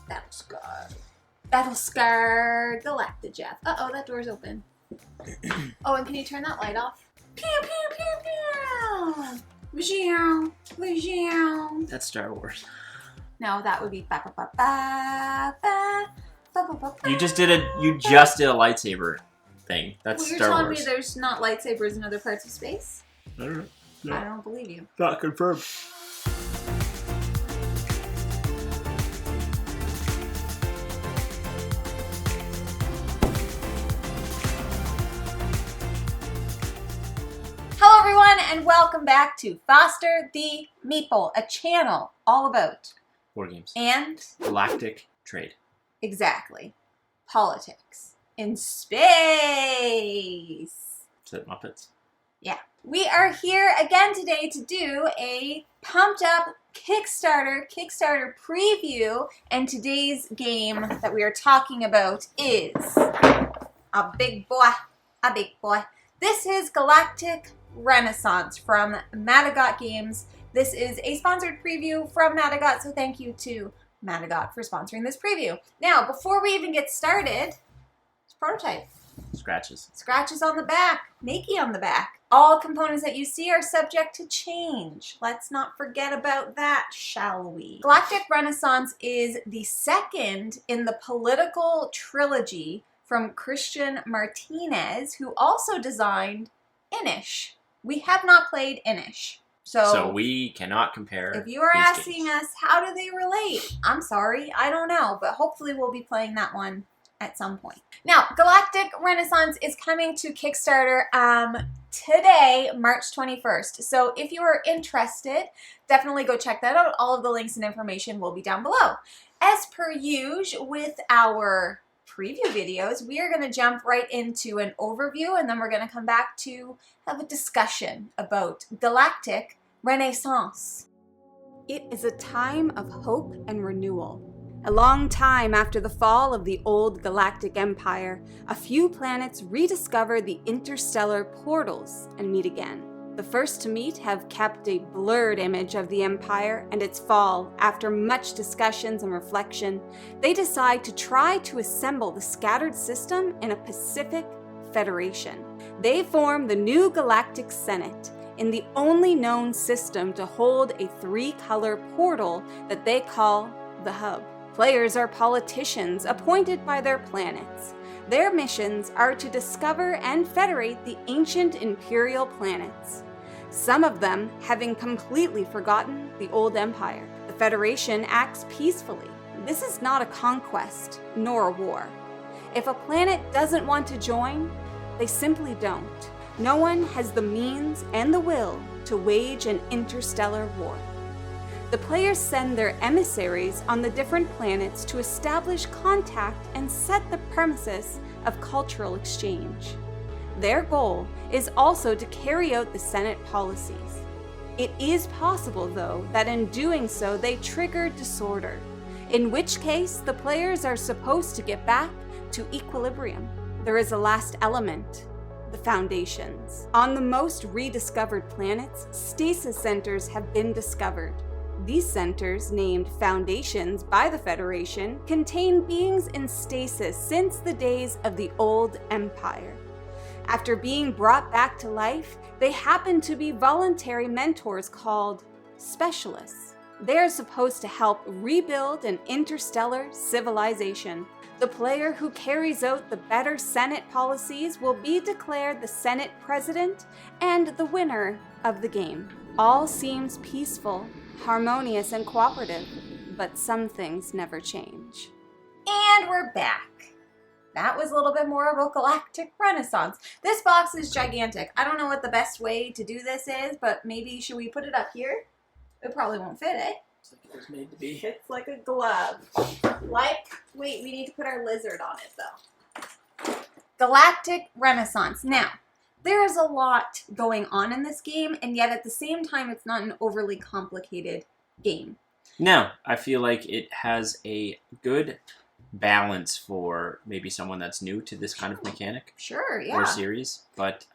Battlescar Galactic. Uh-oh, that door's open. Oh, and can you turn that light off? Pew, pew, pew, pew! Vajou, vajou. That's Star Wars. No, that would be ba ba ba ba ba ba ba ba. You just did a lightsaber thing. That's well, you're Star telling Wars. me there's not lightsabers in other parts of space? I don't know. No. I don't believe you. Not confirmed. Hello everyone and welcome back to Foster the Meeple, a channel all about Board games. and Galactic trade. exactly politics in space. Is it Muppets? Yeah. We are here again today to do a pumped up Kickstarter preview, and today's game that we are talking about is a big boy. This is Galactic Renaissance from Matagot Games. This is a sponsored preview from Matagot, so thank you to Matagot for sponsoring this preview. Now, before we even get started, it's prototype. Scratches. Scratches on the back, Makey on the back. All components that you see are subject to change. Let's not forget about that, shall we? Galactic Renaissance is the second in the political trilogy from Christian Martinez, who also designed Inish. We have not played Inish. So we cannot compare. If you are these asking games. us, how do they relate? I'm sorry, I don't know, but hopefully we'll be playing that one at some point. Now, Galactic Renaissance is coming to Kickstarter today, March 21st. So if you are interested, definitely go check that out. All of the links and information will be down below. As per usual with our preview videos, we are going to jump right into an overview, and then we're going to come back to have a discussion about Galactic Renaissance. It is a time of hope and renewal. A long time after the fall of the old galactic empire, a few planets rediscover the interstellar portals and meet again. The first to meet have kept a blurred image of the empire and its fall. After much discussions and reflection, they decide to try to assemble the scattered system in a Pacific Federation. They form the new Galactic Senate, in the only known system to hold a three-color portal that they call the Hub. Players are politicians appointed by their planets. Their missions are to discover and federate the ancient imperial planets, some of them having completely forgotten the old empire. The Federation acts peacefully. This is not a conquest, nor a war. If a planet doesn't want to join, they simply don't. No one has the means and the will to wage an interstellar war. The players send their emissaries on the different planets to establish contact and set the premises of cultural exchange. Their goal is also to carry out the Senate policies. It is possible, though, that in doing so they trigger disorder, in which case the players are supposed to get back to equilibrium. There is a last element: the foundations. On the most rediscovered planets, stasis centers have been discovered. These centers, named Foundations by the Federation, contain beings in stasis since the days of the old empire. After being brought back to life, they happen to be voluntary mentors called specialists. They are supposed to help rebuild an interstellar civilization. The player who carries out the better Senate policies will be declared the Senate president and the winner of the game. All seems peaceful, harmonious, and cooperative, but some things never change. And we're back. That was a little bit more about Galactic Renaissance. This box is gigantic. I don't know what the best way to do this is, but maybe should we put it up here? It probably won't fit, eh? It's like it was made to be. It's like a glove. Wait, we need to put our lizard on it though. Galactic Renaissance. Now, there is a lot going on in this game, and yet at the same time, it's not an overly complicated game. No, I feel like it has a good balance for maybe someone that's new to this kind of mechanic. Sure, yeah. Or series, but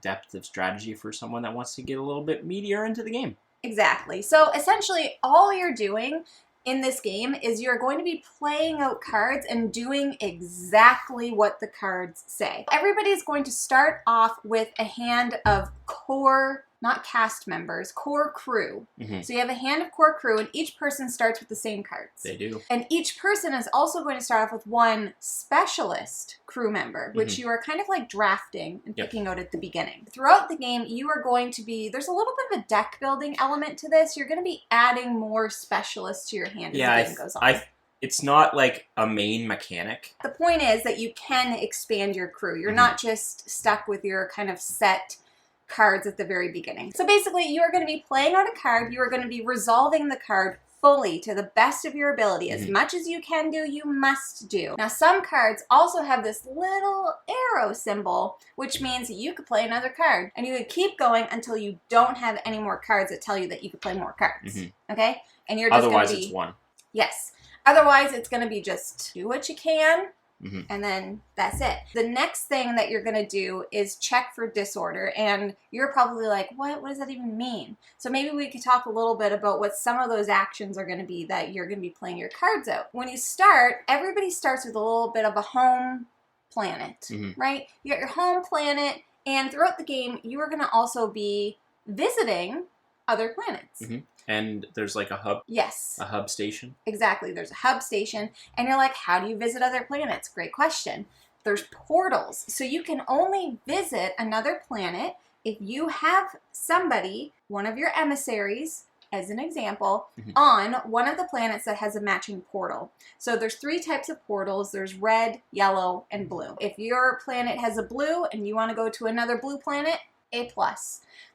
depth of strategy for someone that wants to get a little bit meatier into the game. Exactly. So essentially, all you're doing in this game is you're going to be playing out cards and doing exactly what the cards say. Everybody's going to start off with a hand of core, not cast members, core crew. So you have a hand of core crew, and each person starts with the same cards. They do. And each person is also going to start off with one specialist crew member, which you are kind of like drafting and picking out at the beginning. Throughout the game, you are going to be, there's a little bit of a deck building element to this. You're going to be adding more specialists to your hand as the game goes on. It's not like a main mechanic. The point is that you can expand your crew. You're not just stuck with your kind of set cards at the very beginning. So basically, you are going to be playing out a card. You are going to be resolving the card fully to the best of your ability. As much as you can do, you must do. Now, some cards also have this little arrow symbol, which means you could play another card. And you could keep going until you don't have any more cards that tell you that you could play more cards. Okay? And you're just otherwise it's one. Yes. Otherwise, it's going to be just do what you can, and then that's it. The next thing that you're going to do is check for disorder, and you're probably like, what does that even mean? So maybe we could talk a little bit about what some of those actions are going to be that you're going to be playing your cards out. When you start, everybody starts with a little bit of a home planet, right? You got your home planet, and throughout the game, you are going to also be visiting other planets. And there's like a hub? Yes. A hub station? Exactly. There's a hub station. And you're like, how do you visit other planets? Great question. There's portals. So you can only visit another planet if you have somebody, one of your emissaries, as an example, on one of the planets that has a matching portal. So there's 3 types of portals. There's red, yellow, and blue. If your planet has a blue and you want to go to another blue planet, A+.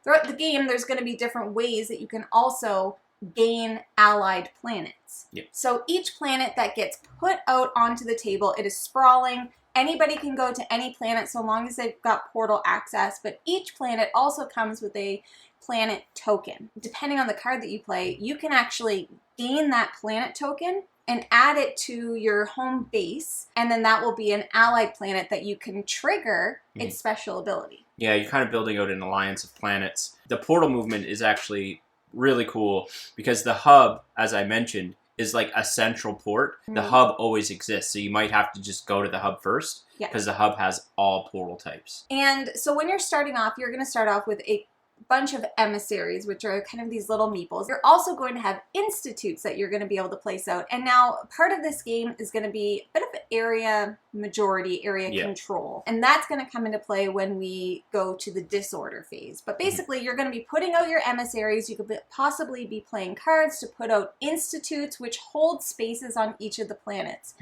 Throughout the game, there's going to be different ways that you can also gain allied planets. So each planet that gets put out onto the table, it is sprawling. Anybody can go to any planet so long as they've got portal access, but each planet also comes with a planet token. Depending on the card that you play, you can actually gain that planet token and add it to your home base, and then that will be an allied planet that you can trigger its special ability. Yeah, you're kind of building out an alliance of planets. The portal movement is actually really cool because the hub, as I mentioned, is like a central port. The hub always exists, so you might have to just go to the hub first because the hub has all portal types. And so when you're starting off, you're going to start off with a bunch of emissaries, which are kind of these little meeples. You're also going to have institutes that you're going to be able to place out. And now part of this game is going to be a bit of area control. And that's going to come into play when we go to the disorder phase. But basically, you're going to be putting out your emissaries. You could possibly be playing cards to put out institutes, which hold spaces on each of the planets.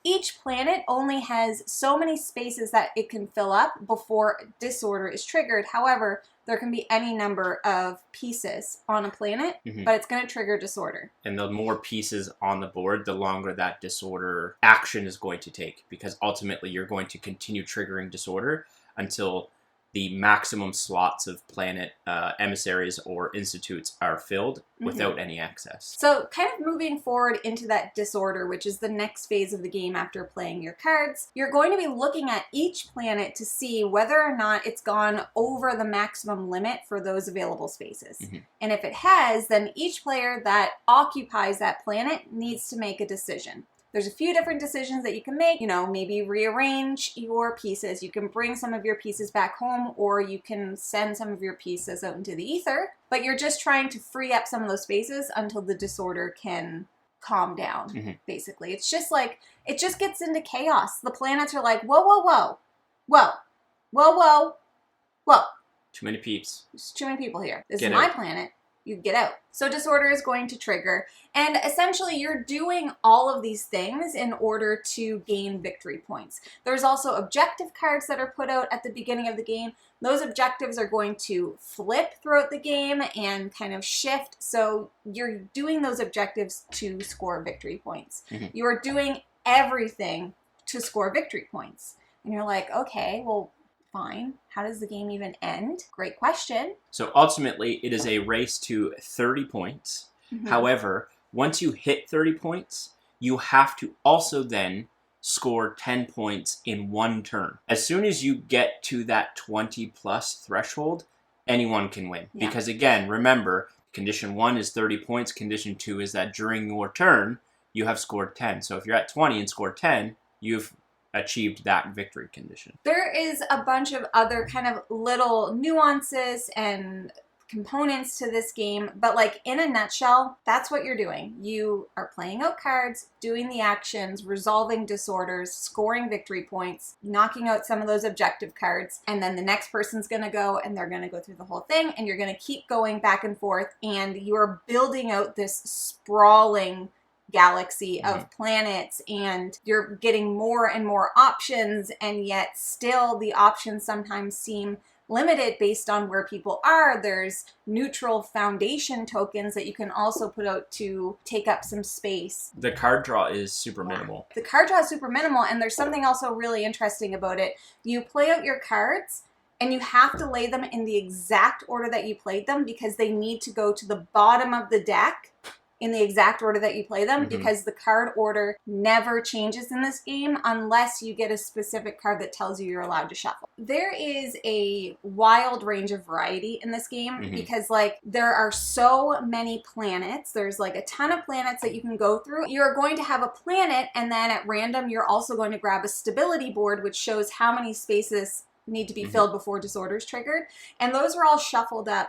Each planet only has so many spaces that it can fill up before disorder is triggered. However, there can be any number of pieces on a planet, but it's going to trigger disorder. And the more pieces on the board, the longer that disorder action is going to take, because ultimately you're going to continue triggering disorder until the maximum slots of planet emissaries or institutes are filled without any excess. So kind of moving forward into that disorder, which is the next phase of the game after playing your cards, you're going to be looking at each planet to see whether or not it's gone over the maximum limit for those available spaces. And if it has, then each player that occupies that planet needs to make a decision. There's a few different decisions that you can make, maybe rearrange your pieces. You can bring some of your pieces back home, or you can send some of your pieces out into the ether, but you're just trying to free up some of those spaces until the disorder can calm down, basically. It's just like, it just gets into chaos. The planets are like, whoa, whoa, whoa, whoa, whoa, whoa, whoa. Too many peeps. There's too many people here. This is my planet. You get out. So disorder is going to trigger, and essentially you're doing all of these things in order to gain victory points. There's also objective cards that are put out at the beginning of the game. Those objectives are going to flip throughout the game and kind of shift, so you're doing those objectives to score victory points. You are doing everything to score victory points. And you're like, okay, well, fine. How does the game even end? Great question. So ultimately, it is a race to 30 points. However, once you hit 30 points, you have to also then score 10 points in one turn. As soon as you get to that 20 plus threshold, anyone can win. Because again, remember, Condition 1 is 30 points. Condition 2 is that during your turn, you have scored 10. So if you're at 20 and scored 10, you've achieved that victory condition. There is a bunch of other kind of little nuances and components to this game, but like in a nutshell, that's what you're doing. You are playing out cards, doing the actions, resolving disorders, scoring victory points, knocking out some of those objective cards, and then the next person's going to go and they're going to go through the whole thing, and you're going to keep going back and forth, and you're building out this sprawling galaxy of planets, and you're getting more and more options, and yet still the options sometimes seem limited based on where people are. There's neutral foundation tokens that you can also put out to take up some space. The card draw is super minimal. The card draw is super minimal, and there's something also really interesting about it. You play out your cards, and you have to lay them in the exact order that you played them, because they need to go to the bottom of the deck in the exact order that you play them, because the card order never changes in this game unless you get a specific card that tells you you're allowed to shuffle. There is a wild range of variety in this game, because like there are so many planets. There's like a ton of planets that you can go through. You're going to have a planet, and then at random you're also going to grab a stability board, which shows how many spaces need to be filled before disorders triggered, and those are all shuffled up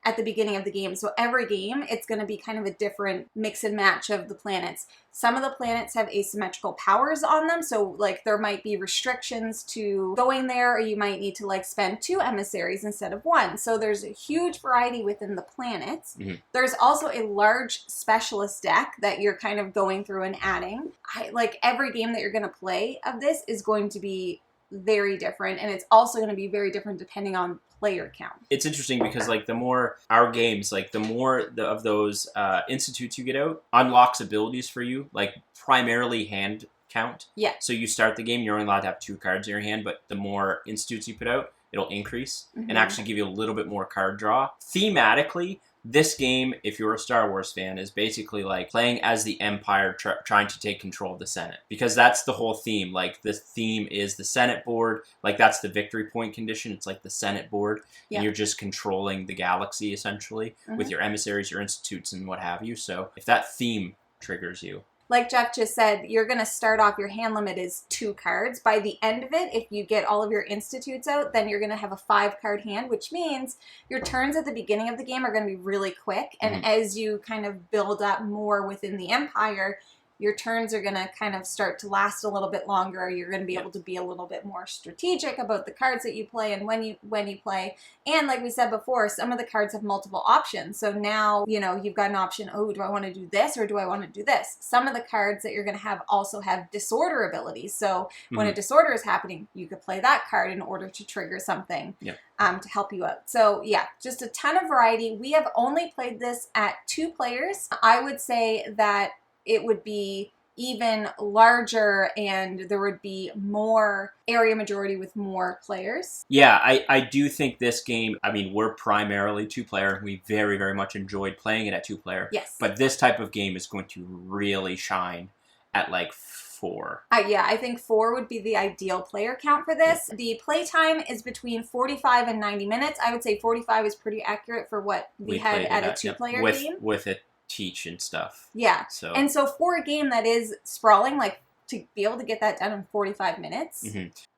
at the beginning of the game. So every game, it's going to be kind of a different mix and match of the planets. Some of the planets have asymmetrical powers on them, so like there might be restrictions to going there, or you might need to like spend 2 emissaries instead of 1. So there's a huge variety within the planets. There's also a large specialist deck that you're kind of going through and adding. Like every game that you're going to play of this is going to be very different, and it's also going to be very different depending on player count. It's interesting because like the more our games, like the more of those institutes you get out unlocks abilities for you, like primarily hand count. Yeah. So you start the game, you're only allowed to have 2 cards in your hand, but the more institutes you put out, it'll increase and actually give you a little bit more card draw. Thematically, this game, if you're a Star Wars fan, is basically like playing as the Empire trying to take control of the Senate. Because that's the whole theme. Like, the theme is the Senate board. Like, that's the victory point condition. It's like the Senate board. Yeah. And you're just controlling the galaxy, essentially, with your emissaries, your institutes, and what have you. So, if that theme triggers you, like Jeff just said, you're going to start off, your hand limit is 2 cards. By the end of it, if you get all of your institutes out, then you're going to have a 5-card hand, which means your turns at the beginning of the game are going to be really quick. And as you kind of build up more within the Empire, your turns are going to kind of start to last a little bit longer. You're going to be able to be a little bit more strategic about the cards that you play and when you play. And like we said before, some of the cards have multiple options. So now, you know, you've got an option, oh, do I want to do this or do I want to do this? Some of the cards that you're going to have also have disorder abilities. So when a disorder is happening, you could play that card in order to trigger something to help you out. So yeah, just a ton of variety. We have only played this at 2 players. I would say that it would be even larger and there would be more area majority with more players. Yeah, I do think this game, I mean, we're primarily 2-player. We very, very much enjoyed playing it at 2-player. Yes. But this type of game is going to really shine at like 4. Yeah, I think 4 would be the ideal player count for this. The playtime is between 45 and 90 minutes. I would say 45 is pretty accurate for what we had at a 2-player game. With it teach and stuff. Yeah. So. And so for a game that is sprawling, like to be able to get that done in 45 minutes.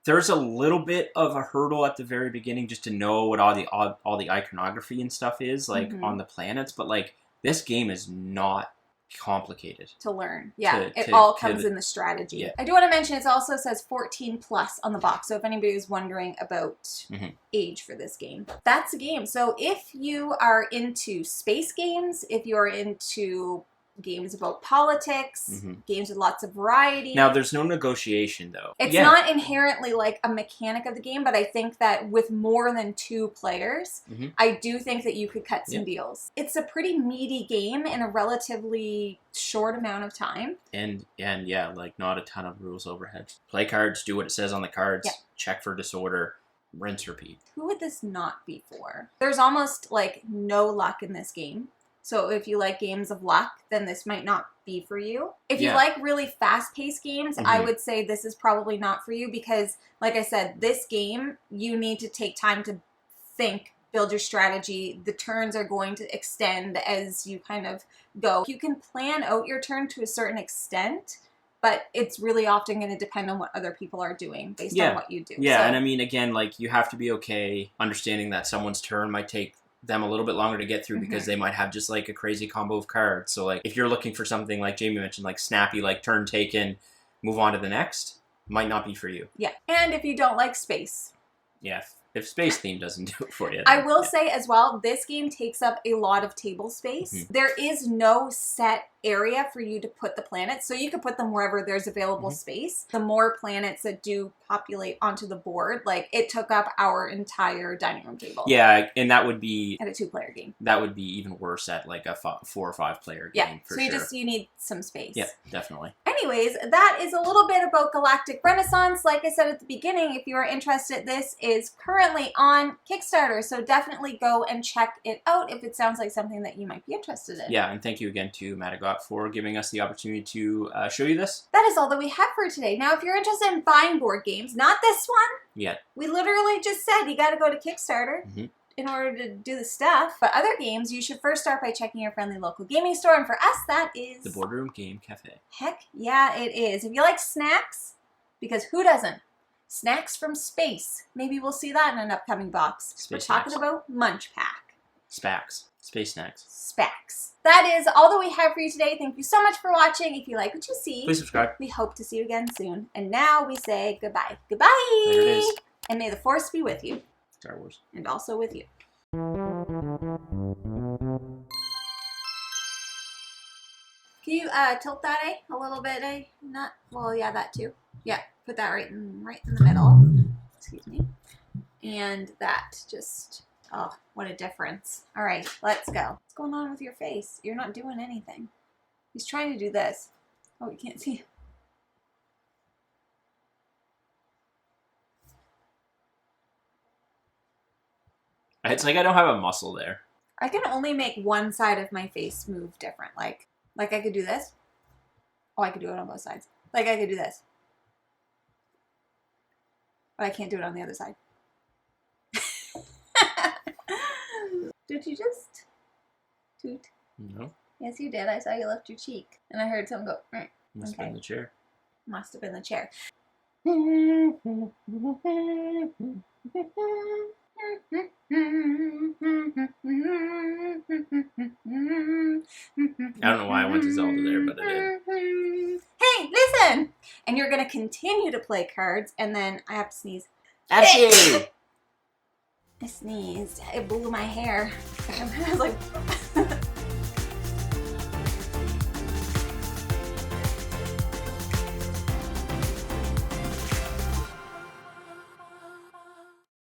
There's a little bit of a hurdle at the very beginning just to know what all the iconography and stuff is, like on the planets, but like this game is not complicated to learn. Yeah, it all comes in the strategy. Yeah. I do want to mention it also says 14 plus on the box, so if anybody is wondering about age for this game, that's the game. So if you are into space games, if you're into games about politics, games with lots of variety. Now, there's no negotiation, though. It's not inherently like a mechanic of the game, but I think that with more than 2 players, I do think that you could cut some deals. It's a pretty meaty game in a relatively short amount of time. And yeah, like not a ton of rules overhead. Play cards, do what it says on the cards, check for disorder, rinse, repeat. Who would this not be for? There's almost like no luck in this game. So if you like games of luck, then this might not be for you. If you like really fast-paced games, I would say this is probably not for you because, like I said, this game, you need to take time to think build your strategy. The turns are going to extend as you kind of go. You can plan out your turn to a certain extent, but it's really often going to depend on what other people are doing based on what you do. Yeah, so, and I mean, again, like, you have to be okay understanding that someone's turn might take them a little bit longer to get through because they might have just, like, a crazy combo of cards. So, like, if you're looking for something, like Jamie mentioned, like, snappy, like, turn taken, move on to the next, might not be for you. Yeah, and if you don't like space. Yeah, if space theme doesn't do it for you. I will say as well, this game takes up a lot of table space. There is no set area for you to put the planets, so you can put them wherever there's available space. The more planets that do populate onto the board, like, it took up our entire dining room table. Yeah, and that would be... At a 2-player game. That would be even worse at, like, a 4 or 5 player game, for sure. So you need some space. Yeah, definitely. Anyways, that is a little bit about Galactic Renaissance. Like I said at the beginning, if you are interested, this is currently on Kickstarter, so definitely go and check it out if it sounds like something that you might be interested in. Yeah, and thank you again to Matagot for giving us the opportunity to show you this. That is all that we have for today. Now, if you're interested in buying board games, not this one. Yeah. We literally just said you got to go to Kickstarter in order to do the stuff. But other games, you should first start by checking your friendly local gaming store. And for us, that is... The Boardroom Game Cafe. Heck yeah, it is. If you like snacks, because who doesn't? Snacks from space. Maybe we'll see that in an upcoming box. Space We're snacks. talking about Munch Pack. Spax. Space snacks. Spax. That is all that we have for you today. Thank you so much for watching. If you like what you see, Please subscribe. we hope to see you again soon. And now we say goodbye. Goodbye! There it is. And may the Force be with you. Star Wars. And also with you. Can you tilt that, a little bit, Not, well, yeah, that too. Yeah, put that right in the middle. Excuse me. And that, just, oh, what a difference. All right, let's go. What's going on with your face? You're not doing anything. He's trying to do this. Oh, you can't see. It's like I don't have a muscle there. I can only make one side of my face move different. Like I could do this. Oh, I could do it on both sides. Like I could do this. But I can't do it on the other side. Did you just toot? No. Yes, you did. I saw you lift your cheek. And I heard someone go, Must have been the chair. Must have been the chair. I don't know why I went to Zelda there, but I did. Hey, listen! And you're going to continue to play cards, and then I have to sneeze. Achoo! I sneezed. It blew my hair. I was like...